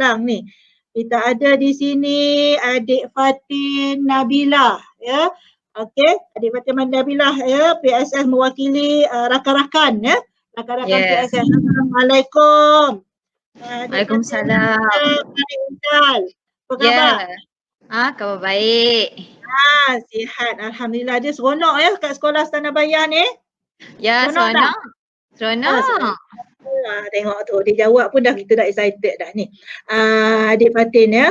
Kelang ni. Kita ada di sini adik Fatin Nabila, ya. Okey, adik Fatin Nabila, ya, PSS mewakili rakan-rakan, ya. Rakan-rakan PSS. Assalamualaikum. Adik Fatin Waalaikumsalam. Nabila. Apa khabar? Khabar baik. Sihat. Alhamdulillah. Dia seronok ya kat sekolah Astana Bayar ni. Seronok. Seronok. Tengok tu dia jawab pun kita dah excited dah ni. Adik Fatin ya.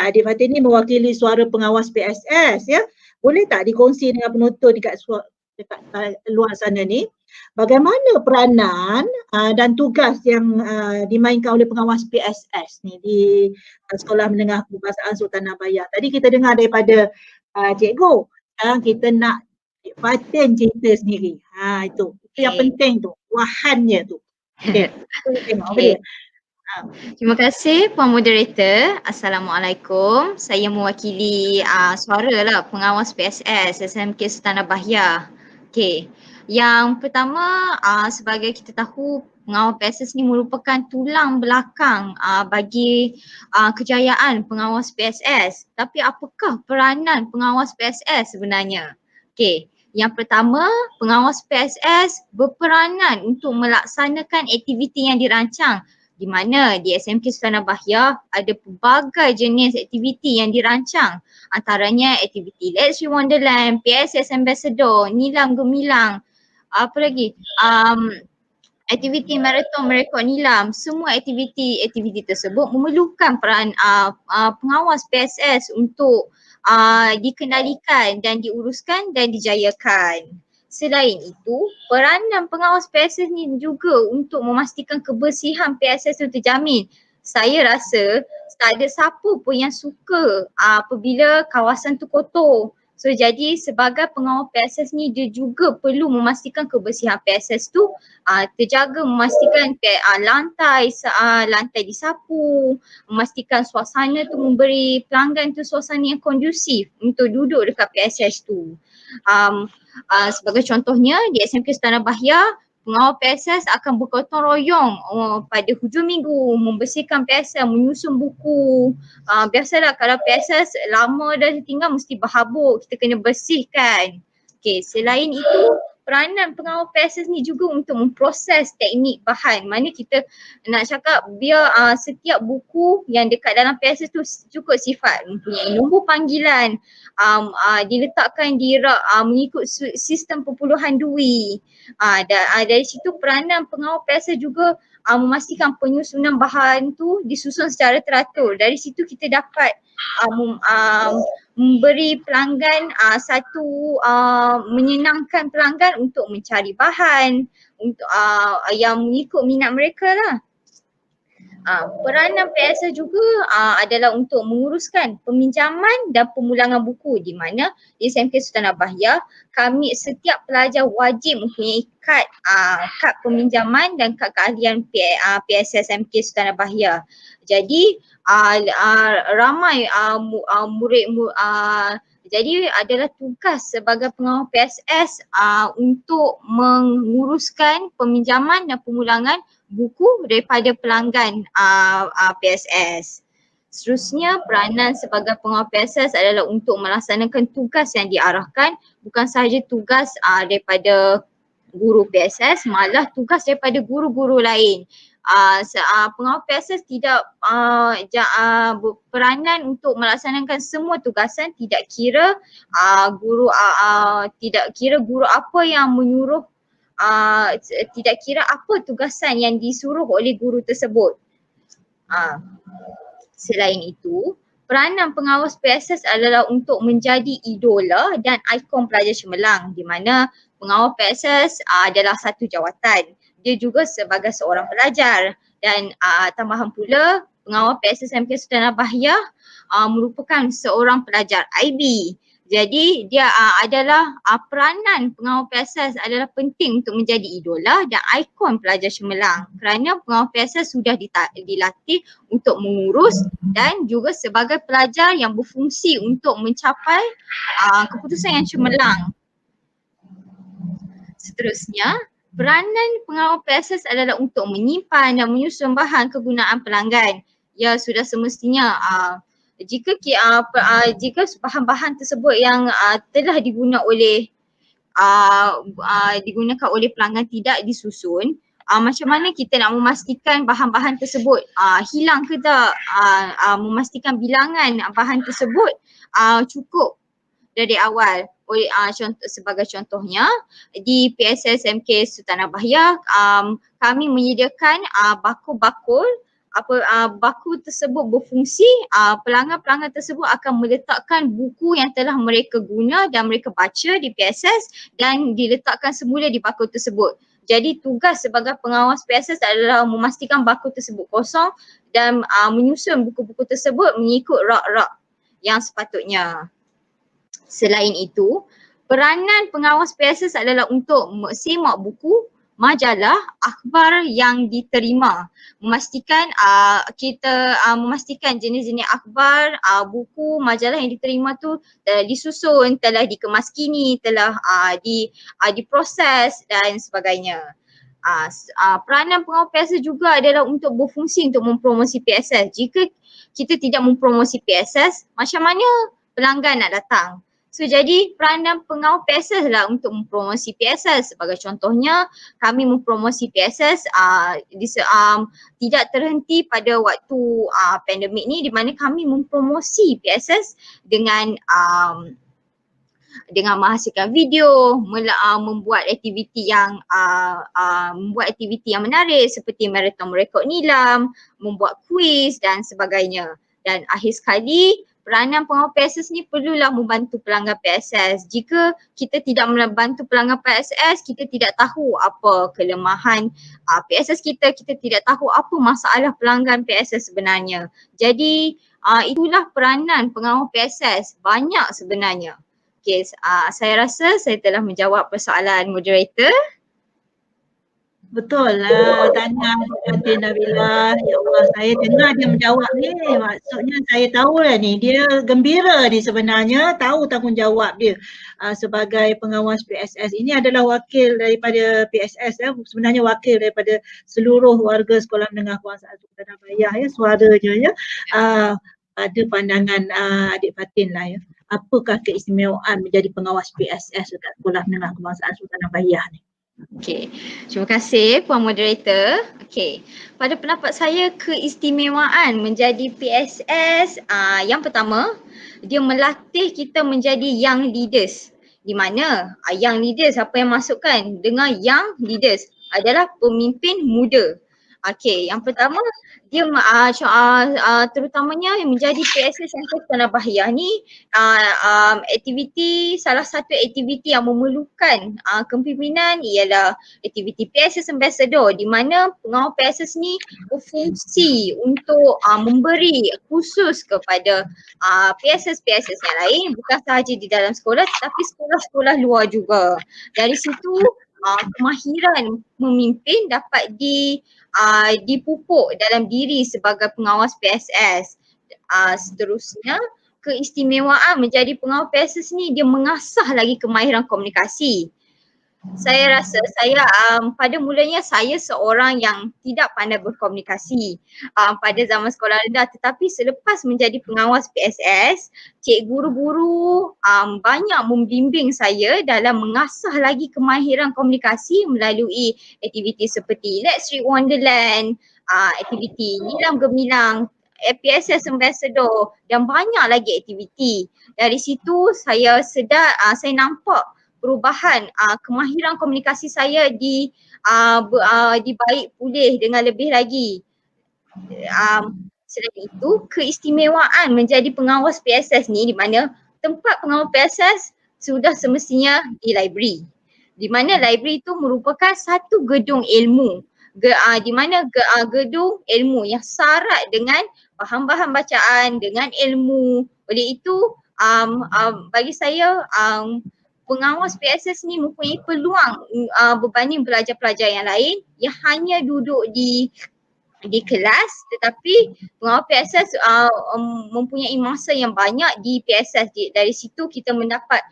Adik Fatin ni mewakili suara pengawas PSS ya. Boleh tak dikongsi dengan penonton dekat luar sana ni, bagaimana peranan dan tugas yang dimainkan oleh pengawas PSS ni di Sekolah Menengah Perubahasaan Sultanah Bayar. Tadi kita dengar daripada cikgu, sekarang kita nak Cik Fatin cerita sendiri. Itu yang penting tu, wahannya tu. Okey. Tengok apa dia. Terima kasih Puan Moderator. Assalamualaikum. Saya mewakili suara lah pengawas PSS SMK Sultanah Bahiyah. Okey. Yang pertama, sebagai kita tahu, pengawal PSS ni merupakan tulang belakang bagi kejayaan pengawas PSS. Tapi apakah peranan pengawas PSS sebenarnya? Okey. Yang pertama, pengawas PSS berperanan untuk melaksanakan aktiviti yang dirancang, di mana di SMK Sultanah Bahiyah ada pelbagai jenis aktiviti yang dirancang. Antaranya aktiviti Let's You Wonderland, PSS Ambassador, Nilam Gemilang, apa lagi? Aktiviti maraton merekod nilam. Semua aktiviti tersebut memerlukan peran pengawas PSS untuk dikendalikan dan diuruskan dan dijayakan. Selain itu, peranan pengawas PSS ni juga untuk memastikan kebersihan PSS itu terjamin. Saya rasa tak ada siapa pun yang suka apabila kawasan tu kotor. So jadi sebagai pengawal PSS ni dia juga perlu memastikan kebersihan PSS tu terjaga, memastikan lantai disapu, memastikan suasana tu memberi pelanggan tu suasana yang kondusif untuk duduk dekat PSS tu. Sebagai contohnya di SMK Sultanah Bahiyah, pengawal PSS akan bergotong royong pada hujung minggu membersihkan PSS, menyusun buku. Biasalah kalau PSS lama dah tinggal mesti berhabuk, kita kena bersihkan. Okey, selain itu peranan pengawal PSS ni juga untuk memproses teknik bahan. Mana kita nak cakap biar setiap buku yang dekat dalam PSS tu cukup sifat, mempunyai nombor panggilan, diletakkan di rak mengikut sistem perpuluhan dui. Dari situ peranan pengawal PSS juga memastikan penyusunan bahan tu disusun secara teratur. Dari situ kita dapat memberi pelanggan menyenangkan pelanggan untuk mencari bahan untuk yang mengikut minat mereka lah. Peranan PSS juga adalah untuk menguruskan peminjaman dan pemulangan buku, di mana di SMK Sultanah Bahiyah kami setiap pelajar wajib mempunyai kad peminjaman dan kad keahlian PSS SMK Sultanah Bahiyah. Jadi ramai jadi adalah tugas sebagai pengawal PSS untuk menguruskan peminjaman dan pemulangan buku daripada pelanggan PSS. Seterusnya, peranan sebagai pengawal PSS adalah untuk melaksanakan tugas yang diarahkan, bukan sahaja tugas daripada guru PSS, malah tugas daripada guru-guru lain. Pengawal PSS tidak berperanan untuk melaksanakan semua tugasan, tidak kira guru apa yang menyuruh, tidak kira apa tugasan yang disuruh oleh guru tersebut. Selain itu, peranan pengawas PSS adalah untuk menjadi idola dan ikon pelajar cemerlang, di mana pengawal PSS adalah satu jawatan. Dia juga sebagai seorang pelajar, dan tambahan pula pengawal PSS SMK Sultanah Bahiyah merupakan seorang pelajar IB. Jadi dia adalah peranan pengawal PSS adalah penting untuk menjadi idola dan ikon pelajar cemerlang, kerana pengawal PSS sudah dilatih untuk mengurus dan juga sebagai pelajar yang berfungsi untuk mencapai keputusan yang cemerlang. Seterusnya, peranan pengawal PSS adalah untuk menyimpan dan menyusun bahan kegunaan pelanggan, ya sudah semestinya jika jika bahan-bahan tersebut yang telah digunakan oleh pelanggan tidak disusun, macam mana kita nak memastikan bahan-bahan tersebut hilang ke tak, memastikan bilangan bahan tersebut cukup dari awal. Sebagai contohnya di PSSMK Sultan Nabahiyah, kami menyediakan bakul-bakul. Bakul tersebut berfungsi, pelanggan-pelanggan tersebut akan meletakkan buku yang telah mereka guna dan mereka baca di PSS dan diletakkan semula di bakul tersebut. Jadi tugas sebagai pengawas PSS adalah memastikan bakul tersebut kosong dan menyusun buku-buku tersebut mengikut rak-rak yang sepatutnya. Selain itu, peranan pengawas PSS adalah untuk semak buku, majalah, akhbar yang diterima. Memastikan memastikan jenis-jenis akhbar, buku, majalah yang diterima tu telah disusun, telah dikemas kini, telah diproses dan sebagainya. Peranan pengawas PSS juga adalah untuk berfungsi untuk mempromosi PSS. Jika kita tidak mempromosi PSS, macam mana pelanggan nak datang? So jadi peranan pengawal PSS lah untuk mempromosi PSS. Sebagai contohnya, kami mempromosi PSS tidak terhenti pada waktu pandemik ni, di mana kami mempromosi PSS dengan menghasilkan video, membuat aktiviti yang menarik seperti maraton merekod nilam, membuat kuis dan sebagainya. Dan akhir sekali, peranan pengawal PSS ni perlulah membantu pelanggan PSS. Jika kita tidak membantu pelanggan PSS, kita tidak tahu apa kelemahan PSS kita tidak tahu apa masalah pelanggan PSS sebenarnya. Jadi itulah peranan pengawal PSS, banyak sebenarnya. Okay, saya rasa saya telah menjawab persoalan moderator. Betul lah, tanya Aunty Nabila. Ya Allah, saya dengar dia menjawab ni. Maksudnya saya tahulah ni, dia gembira ni sebenarnya, tahu tanggungjawab dia sebagai pengawas PSS. Ini adalah wakil daripada PSS ya, sebenarnya wakil daripada seluruh warga sekolah menengah Kebangsaan Sultan Nabahiyah ya, suaranya ya. Ada pandangan Adik Fatin lah ya. Apakah keistimewaan menjadi pengawas PSS dekat sekolah menengah Kebangsaan Sultan Nabahiyah ni? Okey, terima kasih Puan Moderator. Okey, pada pendapat saya keistimewaan menjadi PSS, yang pertama, dia melatih kita menjadi young leaders. Di mana young leaders, apa yang masukkan dengan young leaders adalah pemimpin muda. Okey, yang pertama dia terutamanya menjadi PSS yang Sultan Nabahiyah ni salah satu aktiviti yang memerlukan kepimpinan ialah aktiviti PSS Ambassador, di mana pengawal PSS ni berfungsi untuk memberi khusus kepada PSS-PSS yang lain, bukan sahaja di dalam sekolah tetapi sekolah-sekolah luar juga. Dari situ kemahiran memimpin dapat dipupuk dalam diri sebagai pengawas PSS. Seterusnya, keistimewaan menjadi pengawal PSS ni dia mengasah lagi kemahiran komunikasi. Saya rasa pada mulanya saya seorang yang tidak pandai berkomunikasi pada zaman sekolah rendah, tetapi selepas menjadi pengawas PSS, guru-guru banyak membimbing saya dalam mengasah lagi kemahiran komunikasi melalui aktiviti seperti Let's Read Wonderland, aktiviti Nilam Gemilang, PSS Ambassador dan banyak lagi aktiviti. Dari situ saya nampak perubahan kemahiran komunikasi saya dibaik pulih dengan lebih lagi. Selain itu, keistimewaan menjadi pengawas PSS ni, di mana tempat pengawas PSS sudah semestinya di library. Di mana library itu merupakan satu gedung ilmu, di mana gedung ilmu yang syarat dengan bahan-bahan bacaan, dengan ilmu. Oleh itu bagi saya pengawas PSS ni mempunyai peluang berbanding pelajar-pelajar yang lain yang hanya duduk di kelas, tetapi pengawal PSS mempunyai masa yang banyak di PSS. Dari situ kita mendapat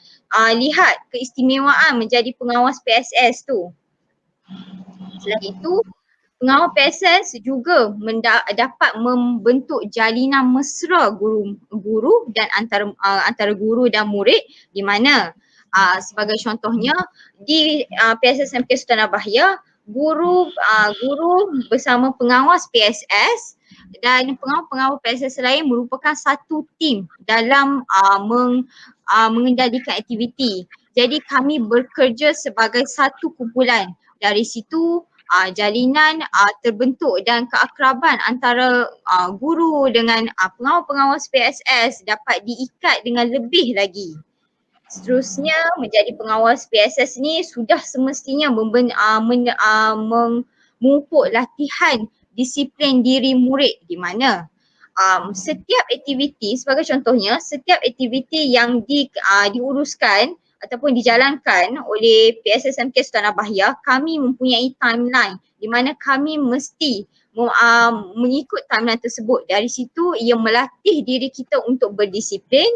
lihat keistimewaan menjadi pengawas PSS tu. Selain itu, Pengawal PSS juga dapat membentuk jalinan mesra guru dan antara guru dan murid, di mana sebagai contohnya di PSSMK Sultan Nabahiyah, guru bersama pengawas PSS dan pengawal-pengawal PSS lain merupakan satu tim dalam mengendalikan aktiviti. Jadi kami bekerja sebagai satu kumpulan. Dari situ jalinan terbentuk dan keakraban antara guru dengan pengawas-pengawas PSS dapat diikat dengan lebih lagi. Seterusnya, menjadi pengawas PSS ni sudah semestinya memupuk latihan disiplin diri murid, di mana setiap aktiviti, sebagai contohnya, setiap aktiviti yang diuruskan ataupun dijalankan oleh PSSMK Sultan Nabahiyah, kami mempunyai timeline di mana kami mesti mengikut timeline tersebut. Dari situ ia melatih diri kita untuk berdisiplin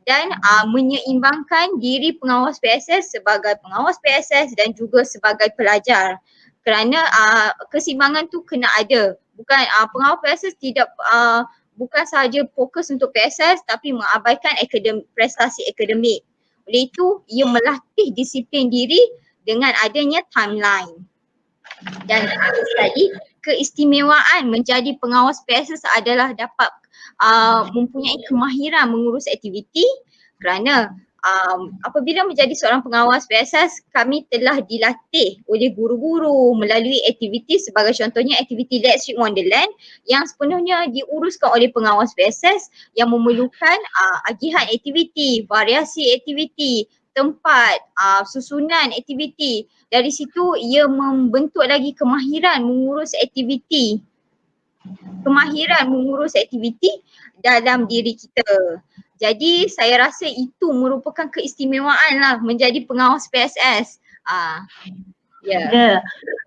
dan menyeimbangkan diri pengawas PSS sebagai pengawas PSS dan juga sebagai pelajar. Kerana keseimbangan tu kena ada. Bukan pengawas PSS bukan sahaja fokus untuk PSS tapi mengabaikan prestasi akademik. Oleh itu, ia melatih disiplin diri dengan adanya timeline. Dan tadi, keistimewaan menjadi pengawas PSS adalah dapat mempunyai kemahiran mengurus aktiviti, kerana apabila menjadi seorang pengawas PSS, kami telah dilatih oleh guru-guru melalui aktiviti, sebagai contohnya aktiviti Leadership Wonderland yang sepenuhnya diuruskan oleh pengawas PSS yang memerlukan agihan aktiviti, variasi aktiviti, tempat, susunan aktiviti. Dari situ ia membentuk lagi kemahiran mengurus aktiviti dalam diri kita. Jadi saya rasa itu merupakan keistimewaan lah menjadi pengawas PSS.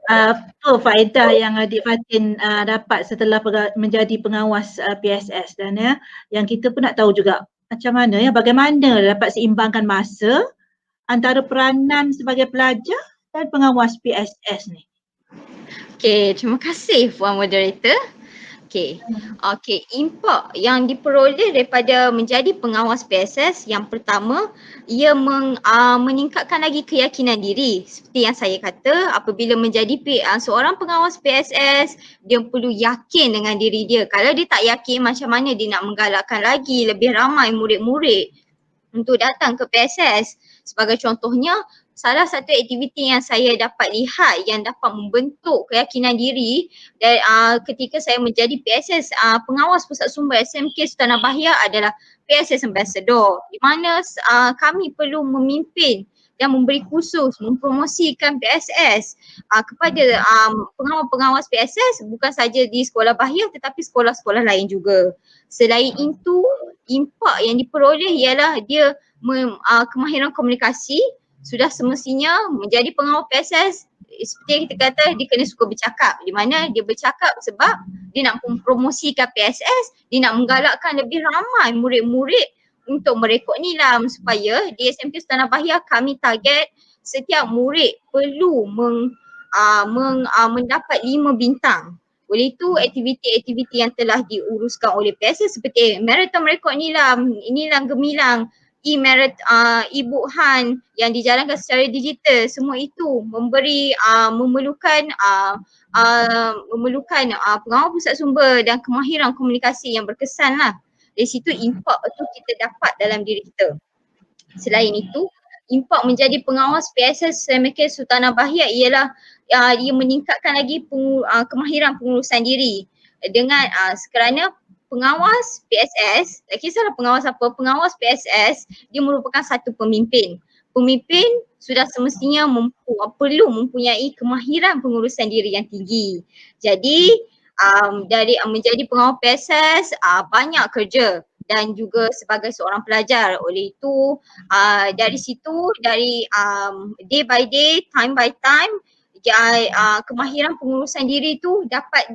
Apa faedah yang Adik Fatin dapat setelah menjadi pengawas PSS, dan yang kita pun nak tahu juga macam mana bagaimana dapat seimbangkan masa antara peranan sebagai pelajar dan pengawas PSS ni. Okey, terima kasih Puan Moderator. Okey, impak yang diperoleh daripada menjadi pengawas PSS, yang pertama, ia meningkatkan lagi keyakinan diri. Seperti yang saya kata, apabila menjadi seorang pengawas PSS, dia perlu yakin dengan diri dia. Kalau dia tak yakin, macam mana dia nak menggalakkan lagi lebih ramai murid-murid untuk datang ke PSS. Sebagai contohnya, salah satu aktiviti yang saya dapat lihat yang dapat membentuk keyakinan diri dan ketika saya menjadi PSS pengawas pusat sumber SMK Sultan Nabahiyah adalah PSS Ambassador, di mana kami perlu memimpin dan memberi kursus mempromosikan PSS kepada pengawas-pengawas PSS, bukan saja di Sekolah Bahiyah tetapi sekolah-sekolah lain juga. Selain itu, impak yang diperoleh ialah dia kemahiran komunikasi. Sudah semestinya menjadi pengawal PSS, seperti yang kita kata, dia kena suka bercakap, di mana dia bercakap sebab dia nak mempromosikan PSS, dia nak menggalakkan lebih ramai murid-murid untuk merekod nilam, supaya di SMK Sultan Nabahiyah kami target setiap murid perlu mendapat 5 bintang. Oleh itu, aktiviti-aktiviti yang telah diuruskan oleh PSS seperti maraton merekod nilam gemilang, e-Bukhan yang dijalankan secara digital, semua itu memerlukan pengawal pusat sumber dan kemahiran komunikasi yang berkesan lah. Dari situ impak itu kita dapat dalam diri kita. Selain itu, impak menjadi pengawas PSS SMK Sultan Nabahiyah ialah ia meningkatkan lagi kemahiran pengurusan diri dengan kerana pengawas PSS, tak kisahlah pengawas apa, pengawas PSS dia merupakan satu pemimpin. Pemimpin sudah semestinya perlu mempunyai kemahiran pengurusan diri yang tinggi. Jadi dari menjadi pengawal PSS banyak kerja dan juga sebagai seorang pelajar. Oleh itu dari situ, dari day by day, time by time, kemahiran pengurusan diri tu dapat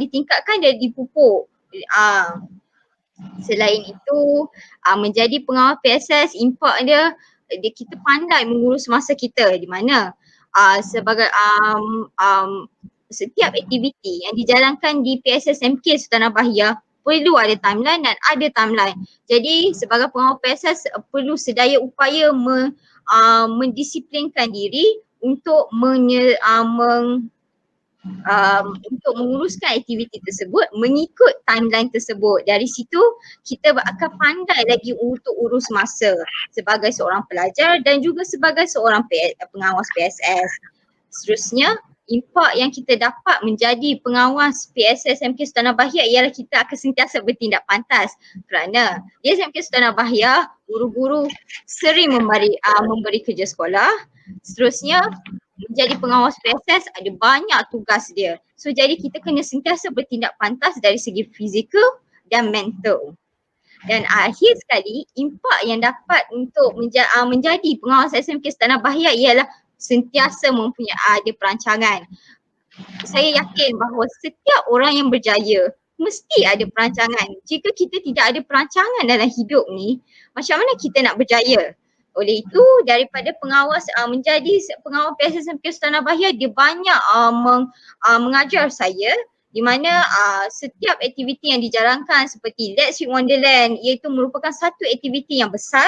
ditingkatkan dan dipupuk. Selain itu, menjadi pengawal PSS, impak dia kita pandai mengurus masa kita, di mana sebagai setiap aktiviti yang dijalankan di PSSMK Sultanah Bahia perlu ada timeline dan ada timeline. Jadi sebagai pengawal PSS perlu sedaya upaya mendisiplinkan diri untuk untuk menguruskan aktiviti tersebut mengikut timeline tersebut. Dari situ kita akan pandai lagi untuk urus masa sebagai seorang pelajar dan juga sebagai seorang pengawas PSS. Seterusnya, impak yang kita dapat menjadi pengawas PSS SMK Sultanah Bahia ialah kita akan sentiasa bertindak pantas kerana di SMK Sultanah Bahia guru-guru sering memberi kerja sekolah. Seterusnya, menjadi pengawas PSS ada banyak tugas dia. So jadi kita kena sentiasa bertindak pantas dari segi fizikal dan mental. Dan akhir sekali, impak yang dapat untuk menjadi pengawas SMK Sultanah Bahia ialah sentiasa mempunyai ada perancangan. Saya yakin bahawa setiap orang yang berjaya mesti ada perancangan. Jika kita tidak ada perancangan dalam hidup ni, macam mana kita nak berjaya? Oleh itu, daripada pengawas menjadi pengawal PSSMK Sultanah Bahia, dia banyak mengajar saya di mana setiap aktiviti yang dijalankan seperti Let's Sweet Wonderland iaitu merupakan satu aktiviti yang besar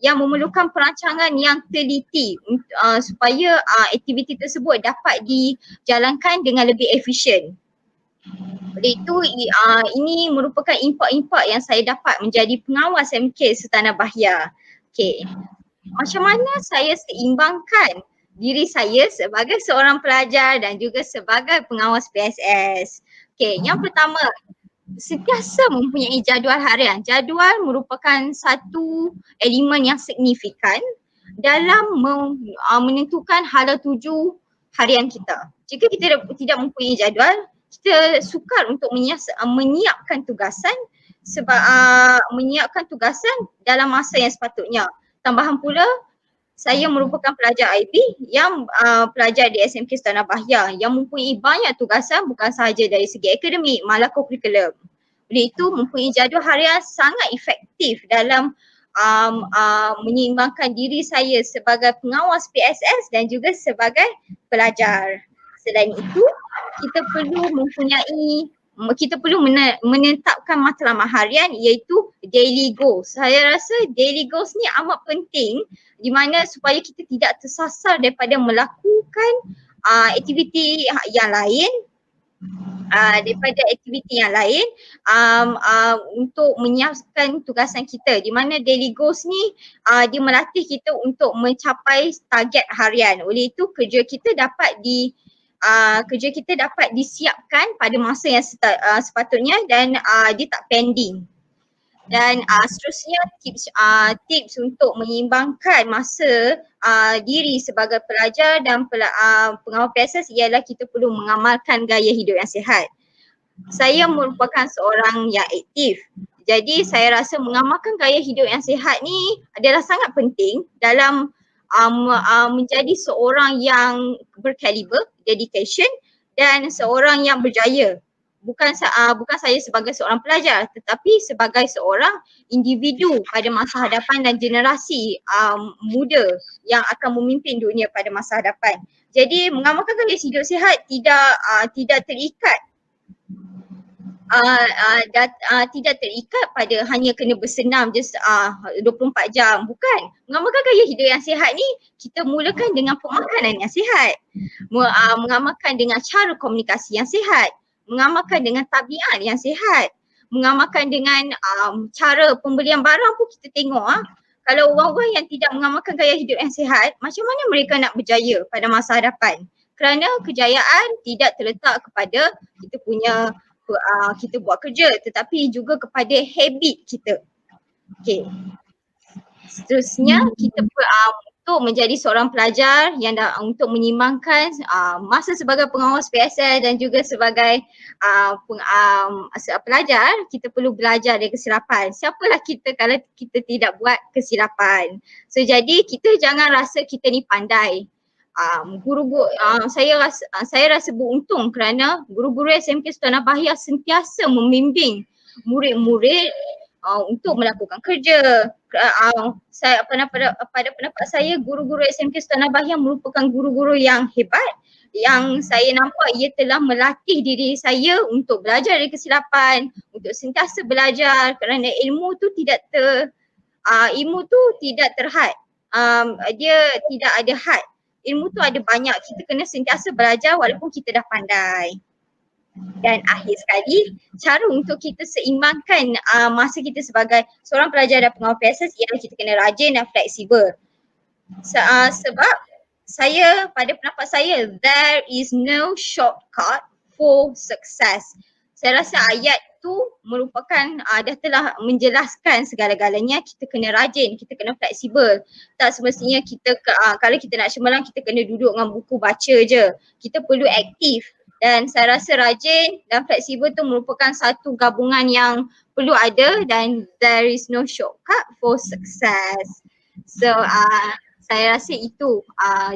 yang memerlukan perancangan yang teliti supaya aktiviti tersebut dapat dijalankan dengan lebih efisien. Oleh itu ini merupakan impak-impak yang saya dapat menjadi pengawas MK Sultanah Bahia. Okey. Macam mana saya seimbangkan diri saya sebagai seorang pelajar dan juga sebagai pengawas PSS? Okey, yang pertama, sentiasa mempunyai jadual harian. Jadual merupakan satu elemen yang signifikan dalam menentukan hala tuju harian kita. Jika kita tidak mempunyai jadual, kita sukar untuk menyiapkan tugasan menyiapkan tugasan dalam masa yang sepatutnya. Tambahan pula, saya merupakan pelajar IB yang pelajar di SMK Sultanah Bahia yang mempunyai banyak tugasan bukan sahaja dari segi akademik, malah kurikulum. Oleh itu mempunyai jadual harian sangat efektif dalam menyeimbangkan diri saya sebagai pengawas PSS dan juga sebagai pelajar. Selain itu, kita perlu menetapkan matlamat harian iaitu daily goals. Saya rasa daily goals ni amat penting di mana supaya kita tidak tersasar daripada melakukan aktiviti yang lain untuk menyiapkan tugasan kita, di mana daily goals ni dia melatih kita untuk mencapai target harian. Oleh itu kerja kita dapat disiapkan pada masa yang sepatutnya dan dia tak pending. Dan seterusnya tips untuk menyeimbangkan masa diri sebagai pelajar dan pengawal PSS ialah kita perlu mengamalkan gaya hidup yang sihat. Saya merupakan seorang yang aktif. Jadi saya rasa mengamalkan gaya hidup yang sihat ni adalah sangat penting dalam menjadi seorang yang berkaliber, dedication dan seorang yang berjaya. Bukan saya sebagai seorang pelajar tetapi sebagai seorang individu pada masa hadapan dan generasi muda yang akan memimpin dunia pada masa hadapan. Jadi mengamalkan gaya hidup sihat tidak terikat tidak terikat pada hanya kena bersenam je 24 jam. Bukan. Mengamalkan gaya hidup yang sihat ni kita mulakan dengan pemakanan yang sihat. Mengamalkan dengan cara komunikasi yang sihat. Mengamalkan dengan tabiat yang sihat. Mengamalkan dengan cara pembelian barang pun kita tengok kalau orang-orang yang tidak mengamalkan gaya hidup yang sihat, macam mana mereka nak berjaya pada masa hadapan? Kerana kejayaan tidak terletak kepada kita buat kerja tetapi juga kepada habit kita. Okey. Seterusnya kita untuk menjadi seorang pelajar yang untuk menyeimbangkan masa sebagai pengawas PSL dan juga sebagai pelajar, kita perlu belajar dari kesilapan. Siapalah kita kalau kita tidak buat kesilapan. So jadi kita jangan rasa kita ni pandai. Saya rasa beruntung kerana guru-guru SMK Sultanah Bahia sentiasa membimbing murid-murid untuk melakukan kerja. Pada pendapat saya, guru-guru SMK Sultanah Bahia merupakan guru-guru yang hebat yang saya nampak ia telah melatih diri saya untuk belajar dari kesilapan, untuk sentiasa belajar kerana ilmu tu tidak terhad. Dia tidak ada had. Ilmu tu ada banyak. Kita kena sentiasa belajar walaupun kita dah pandai. Dan akhir sekali, cara untuk kita seimbangkan masa kita sebagai seorang pelajar dan pengawal PSS ialah kita kena rajin dan fleksibel. Sebab pada pendapat saya, there is no shortcut for success. Saya rasa ayat tu merupakan dah telah menjelaskan segala-galanya. Kita kena rajin, kita kena fleksibel. Tak semestinya kita kalau kita nak cemerlang kita kena duduk dengan buku baca je. Kita perlu aktif. Dan saya rasa rajin dan fleksibel tu merupakan satu gabungan yang perlu ada, dan there is no shortcut for success. So saya rasa itu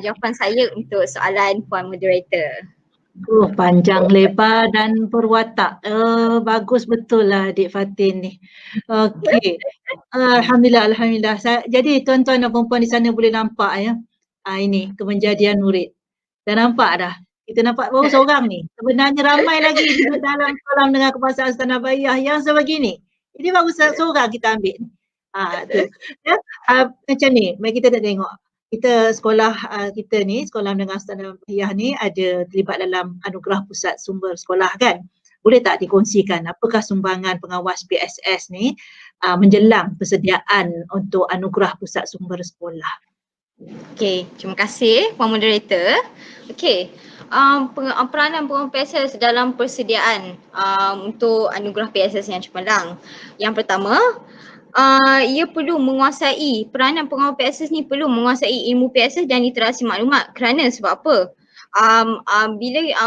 jawapan saya untuk soalan Puan Moderator. Panjang lebar dan berwatak. Bagus betul lah Adik Fatin ni. Okey. Alhamdulillah. Jadi tuan-tuan dan puan-puan di sana boleh nampak ya. Ini kemenjadian murid. Dah nampak dah. Kita nampak baru seorang ni. Sebenarnya ramai lagi di dalam kolam dengan kebangsaan Tanah yang sebegini. Ini baru seorang kita ambil. Tu. Ya. Macam ni, mari kita tengok. Kita sekolah kita ni, Sekolah Menengah Standard Bahiyah ni ada terlibat dalam anugerah pusat sumber sekolah kan. Boleh tak dikongsikan apakah sumbangan pengawas PSS ni menjelang persediaan untuk anugerah pusat sumber sekolah? Okey, terima kasih Puan Moderator. Okey, peranan pengawal PSS dalam persediaan untuk anugerah PSS yang cemerlang. Yang pertama, ia perlu menguasai, peranan pengawal PSS ni perlu menguasai ilmu PSS dan literasi maklumat. Kerana sebab apa?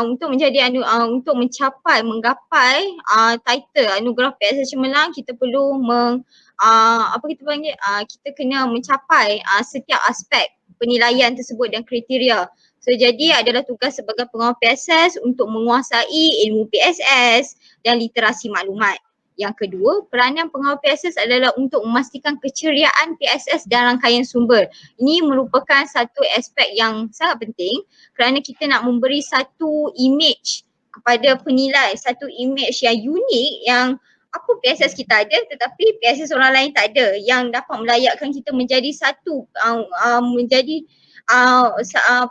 Untuk menggapai title anugerah PSS cemerlang, kita perlu kita kena mencapai setiap aspek penilaian tersebut dan kriteria. So jadi adalah tugas sebagai pengawal PSS untuk menguasai ilmu PSS dan literasi maklumat. Yang kedua, peranan pengawal PSS adalah untuk memastikan keceriaan PSS dan rangkaian sumber. Ini merupakan satu aspek yang sangat penting kerana kita nak memberi satu image kepada penilai, satu image yang unik yang apa PSS kita ada tetapi PSS orang lain tak ada, yang dapat melayakkan kita menjadi satu,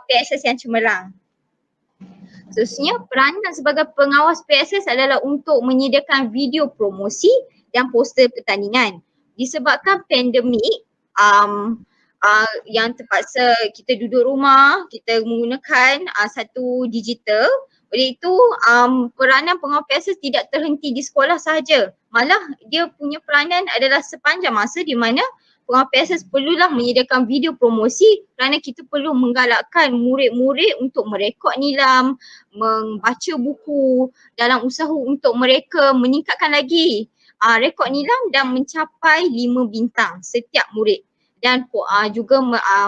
PSS yang cemerlang. Seterusnya, peranan sebagai pengawas PSS adalah untuk menyediakan video promosi dan poster pertandingan. Disebabkan pandemik yang terpaksa kita duduk rumah, kita menggunakan satu digital. Oleh itu, peranan pengawal PSS tidak terhenti di sekolah sahaja. Malah dia punya peranan adalah sepanjang masa di mana pengawal PSS perlulah menyediakan video promosi kerana kita perlu menggalakkan murid-murid untuk merekod nilam, membaca buku dalam usaha untuk mereka meningkatkan lagi rekod nilam dan mencapai 5 bintang setiap murid. Dan juga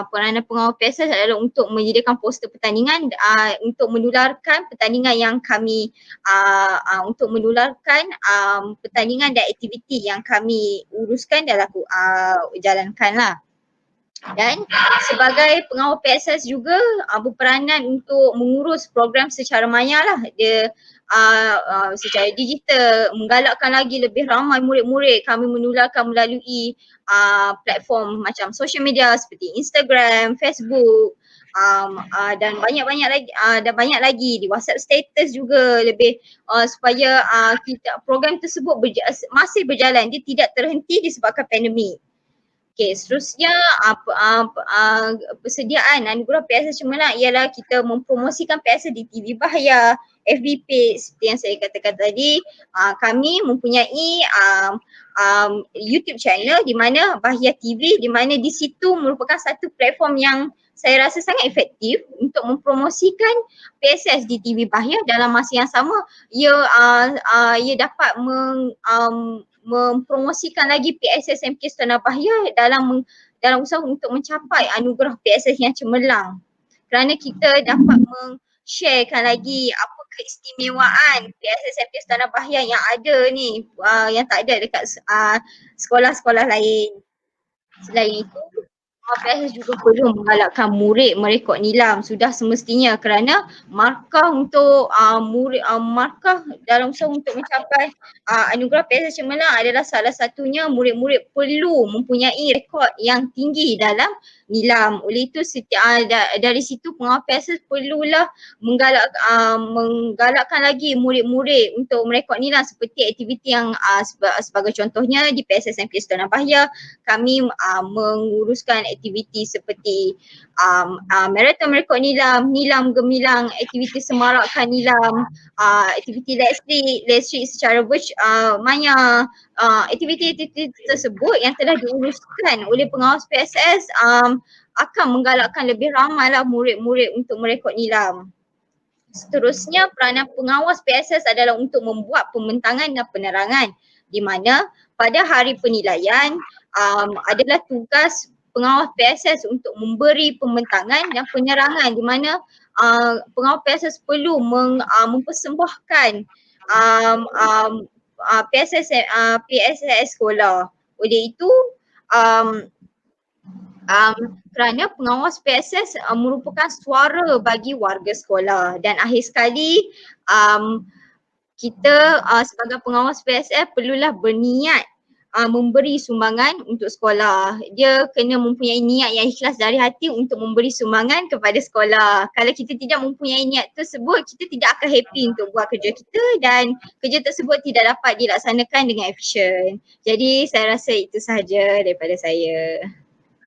peranan pengawal PSS adalah untuk menyediakan poster pertandingan untuk menularkan pertandingan yang kami pertandingan dan aktiviti yang kami uruskan dan jalankan lah. Dan sebagai pengawal PSS juga berperanan untuk mengurus program secara maya lah. Dia secara digital, menggalakkan lagi lebih ramai murid-murid kami menularkan melalui platform macam social media seperti Instagram, Facebook, dan banyak lagi di WhatsApp status juga lebih supaya program tersebut masih berjalan, dia tidak terhenti disebabkan pandemik. Okey, seterusnya persediaan anugerah PSS cemerlang ialah kita mempromosikan PSS di TV Bahiyah, FB page seperti yang saya katakan tadi. Kami mempunyai YouTube channel di mana Bahiyah TV, di mana di situ merupakan satu platform yang saya rasa sangat efektif untuk mempromosikan PSS di TV Bahiyah. Dalam masa yang sama ia dapat mempromosikan lagi PSS MK Tanah Bahiyah dalam usaha untuk mencapai anugerah PSS yang cemerlang. Kerana kita dapat sharekan lagi apa keistimewaan PSS MK Tanah Bahiyah yang ada ni, yang tak ada dekat sekolah-sekolah lain. Selain itu, PSS juga perlu menggalakkan murid merekod nilam sudah semestinya kerana markah untuk markah dalam usaha untuk mencapai anugerah PSS Cemerlang adalah salah satunya murid-murid perlu mempunyai rekod yang tinggi dalam nilam. Oleh itu dari situ pengawal PSS perlulah menggalakkan lagi murid-murid untuk merekod nilam seperti aktiviti yang sebagai contohnya di PSSMK Sultan Bahya kami menguruskan aktiviti seperti marathon merekod nilam, nilam gemilang, aktiviti semarakkan nilam, aktiviti let's read secara maya. Aktiviti-aktiviti tersebut yang telah diuruskan oleh pengawas PSS akan menggalakkan lebih ramailah murid-murid untuk merekod nilam. Seterusnya, peranan pengawas PSS adalah untuk membuat pembentangan dan penerangan di mana pada hari penilaian adalah tugas pengawas PSS untuk memberi pembentangan dan penerangan di mana pengawas PSS perlu mempersembahkan PSS sekolah. Oleh itu kerana pengawas PSS merupakan suara bagi warga sekolah dan akhir sekali kita sebagai pengawas PSS perlulah berniat memberi sumbangan untuk sekolah. Dia kena mempunyai niat yang ikhlas dari hati untuk memberi sumbangan kepada sekolah. Kalau kita tidak mempunyai niat tersebut, kita tidak akan happy untuk buat kerja kita dan kerja tersebut tidak dapat dilaksanakan dengan efisien. Jadi saya rasa itu sahaja daripada saya.